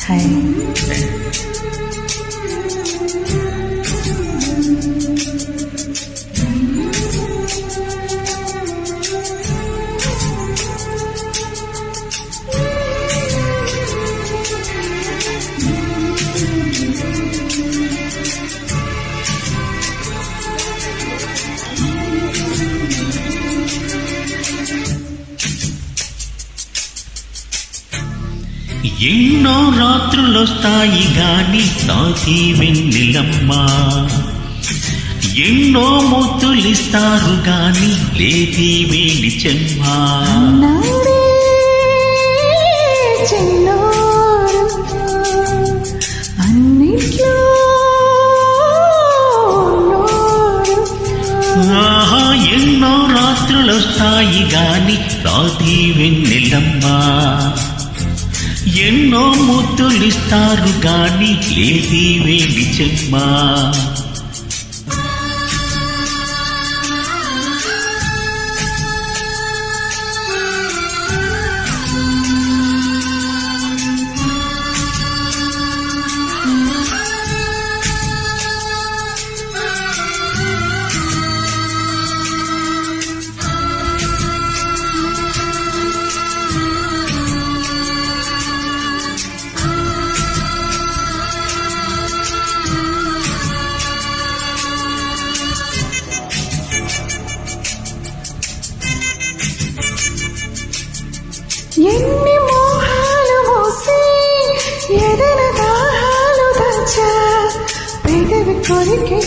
Hi. ఎన్నో రాత్రులొస్తాయి గాని తాకి వెన్నెలమ్మా, ఎన్నో ముద్దులిస్తారు గాని లేతి వేలి చెమ్మా. ఆహా, ఎన్నో రాత్రులొస్తాయి గాని తాకి వెన్నెలమ్మా, ఎన్నో ముద్దులిస్తారు గాని లేది వేలి చెమ్మా. ఎన్ని మోహాలు మోసి ఎదన దాహాలు దాచా, పెదవి కొరికి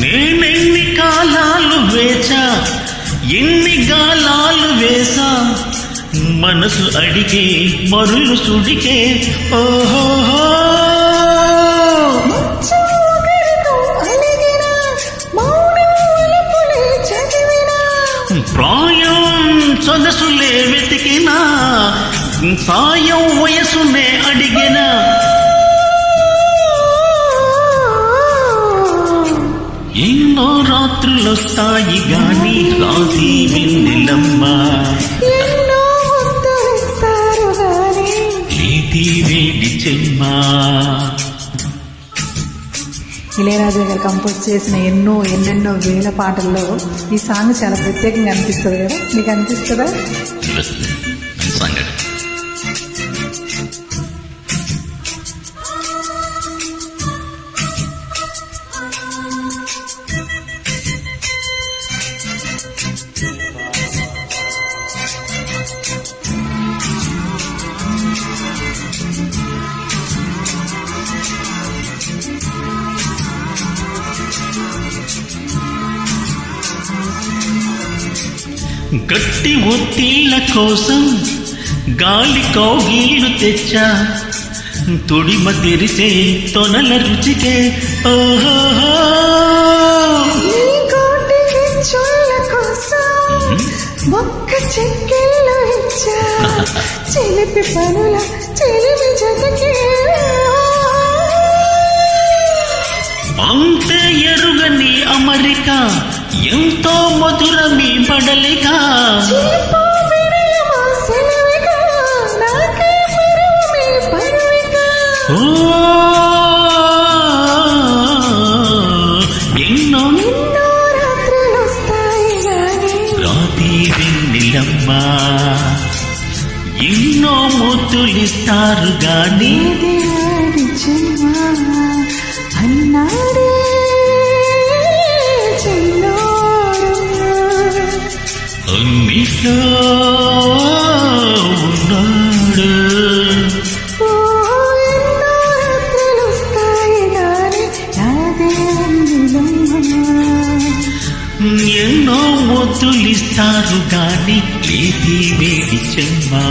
నేనెన్ని కాలాలు వేచా, ఎన్ని గాలాలు వేసా, మనసు అడిగే మరులు సుడికే. ఓహో ప్రాయం సొగసులే వెతికినా, సాయం వయసునే అడిగినా. ఎన్నో రాత్రులొస్తాయి గాని రాతి వెన్నెలమ్మా, లేతి వేడి చెమ్మా. ఇళయరాజా గారు కంపోజ్ చేసిన ఎన్నెన్నో వేల పాటల్లో ఈ సాంగ్ చాలా ప్రత్యేకంగా అనిపిస్తుంది కదా, మీకు అనిపిస్తుందా? గట్టి ఒత్తిళ్ళ కోసం గాలి కౌగిళ్ళు తెచ్చా, తొడిమ తెరిసే తొనల రుచికే. ఓహో ఒక్క చెక్కిళ్ళు ఇచ్చా, చిలిపి పనుల చిలిపి జతకే. అంతే ఎరుగని అమరిక, ఎంతో మధురమీ పడలిక. ఎన్నో రాతి వెన్నెలమ్మా, ఎన్నో ముద్దులిస్తారు గాని అన్నాడే అన్నిట్లో ఉన్నాడు. ఎన్నో ముద్దులిస్తారు గాని లేతి వేడి చెమ్మా.